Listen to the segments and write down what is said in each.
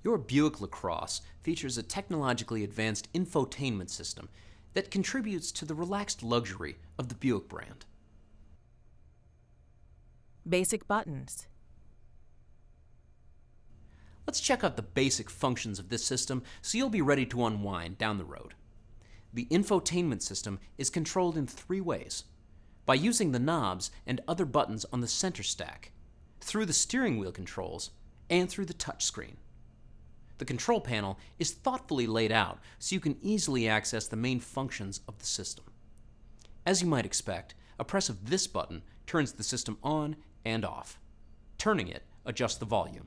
Your Buick LaCrosse features a technologically advanced infotainment system that contributes to the relaxed luxury of the Buick brand. Basic buttons. Let's check out the basic functions of this system so you'll be ready to unwind down the road. The infotainment system is controlled in 3 ways: by using the knobs and other buttons on the center stack, through the steering wheel controls, and through the touchscreen. The control panel is thoughtfully laid out so you can easily access the main functions of the system. As you might expect, a press of this button turns the system on and off. Turning it adjusts the volume.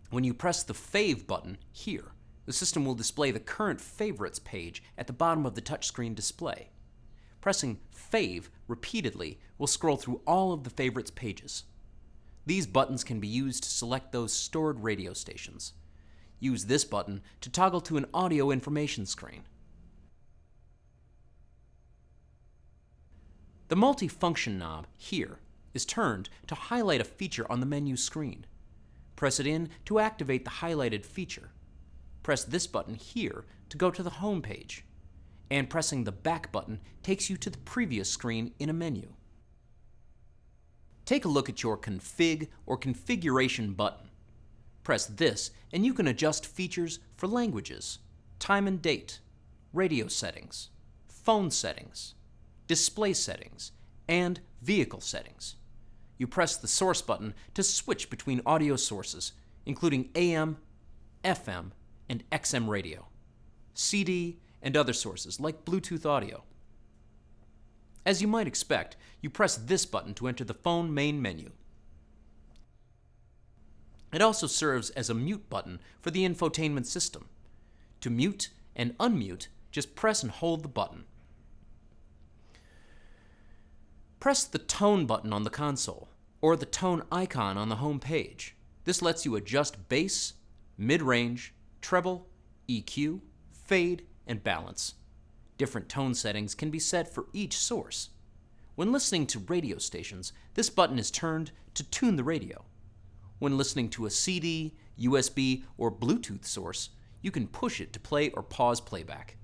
When you press the Fave button here, the system will display the current favorites page at the bottom of the touchscreen display. Pressing Fave repeatedly will scroll through all of the favorites pages. These buttons can be used to select those stored radio stations. Use this button to toggle to an audio information screen. The multi-function knob here is turned to highlight a feature on the menu screen. Press it in to activate the highlighted feature. Press this button here to go to the home page. And pressing the back button takes you to the previous screen in a menu. Take a look at your Config or Configuration button. Press this and you can adjust features for languages, time and date, radio settings, phone settings, display settings, and vehicle settings. You press the source button to switch between audio sources, including AM, FM, and XM radio, CD, and other sources like Bluetooth audio. As you might expect, you press this button to enter the phone main menu. It also serves as a mute button for the infotainment system. To mute and unmute, just press and hold the button. Press the tone button on the console, or the tone icon on the home page. This lets you adjust bass, mid-range, treble, EQ, fade, and balance. Different tone settings can be set for each source. When listening to radio stations, this button is turned to tune the radio. When listening to a CD, USB, or Bluetooth source, you can push it to play or pause playback.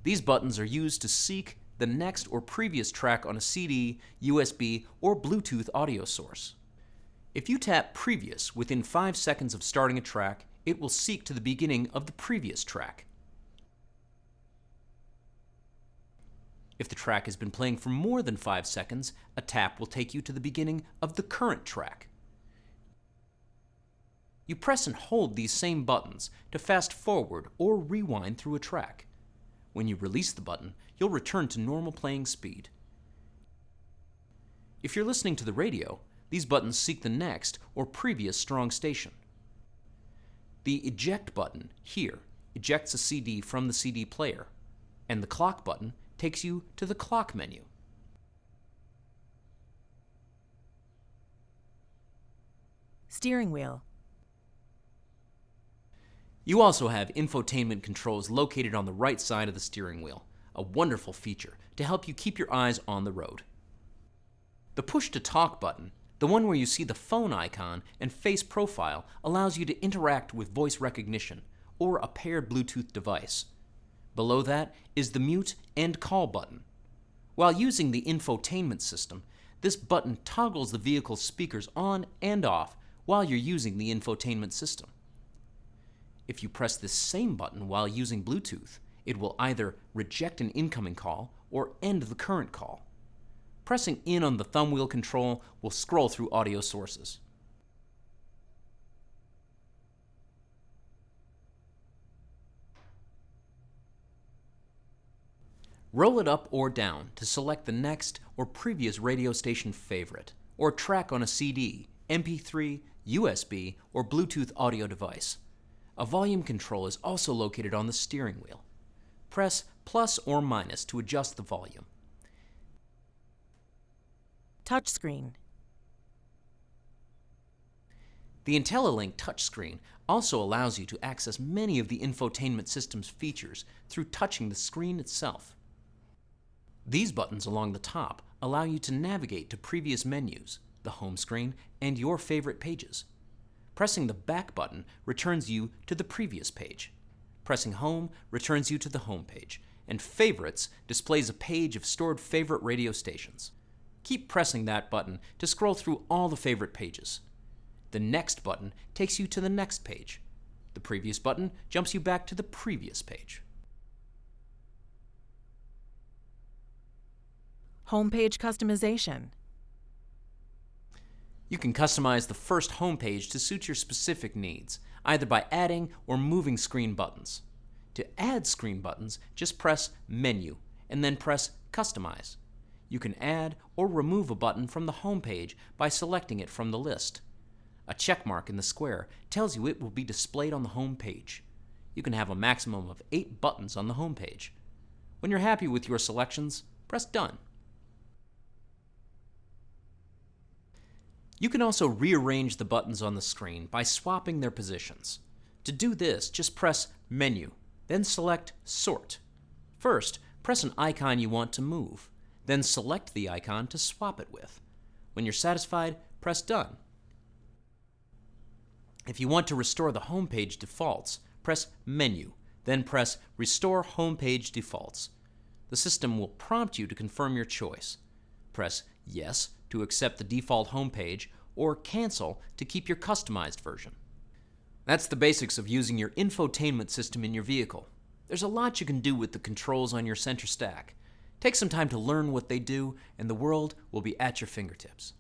These buttons are used to seek the next or previous track on a CD, USB, or Bluetooth audio source. If you tap Previous within 5 seconds of starting a track, it will seek to the beginning of the previous track. If the track has been playing for more than 5 seconds, a tap will take you to the beginning of the current track. You press and hold these same buttons to fast forward or rewind through a track. When you release the button, you'll return to normal playing speed. If you're listening to the radio, these buttons seek the next or previous strong station. The Eject button here ejects a CD from the CD player, and the Clock button takes you to the clock menu. Steering wheel. You also have infotainment controls located on the right side of the steering wheel, a wonderful feature to help you keep your eyes on the road. The Push to Talk button, the one where you see the phone icon and face profile, allows you to interact with voice recognition or a paired Bluetooth device. Below that is the Mute and Call button. While using the infotainment system, this button toggles the vehicle's speakers on and off while you're using the infotainment system. If you press this same button while using Bluetooth, it will either reject an incoming call or end the current call. Pressing in on the thumb wheel control will scroll through audio sources. Roll it up or down to select the next or previous radio station favorite, or track on a CD, MP3, USB, or Bluetooth audio device. A volume control is also located on the steering wheel. Press plus or minus to adjust the volume. Touchscreen. The IntelliLink touchscreen also allows you to access many of the infotainment system's features through touching the screen itself. These buttons along the top allow you to navigate to previous menus, the home screen, and your favorite pages. Pressing the back button returns you to the previous page. Pressing home returns you to the home page, and favorites displays a page of stored favorite radio stations. Keep pressing that button to scroll through all the favorite pages. The next button takes you to the next page. The previous button jumps you back to the previous page. Homepage customization. You can customize the first homepage to suit your specific needs, either by adding or moving screen buttons. To add screen buttons, just press Menu and then press Customize. You can add or remove a button from the homepage by selecting it from the list. A check mark in the square tells you it will be displayed on the home page. You can have a maximum of 8 buttons on the home page. When you're happy with your selections, press Done. You can also rearrange the buttons on the screen by swapping their positions. To do this, just press Menu, then select Sort. First, press an icon you want to move, then select the icon to swap it with. When you're satisfied, press Done. If you want to restore the homepage defaults, press Menu, then press Restore Homepage Defaults. The system will prompt you to confirm your choice. Press Yes to accept the default homepage, or Cancel to keep your customized version. That's the basics of using your infotainment system in your vehicle. There's a lot you can do with the controls on your center stack. Take some time to learn what they do, and the world will be at your fingertips.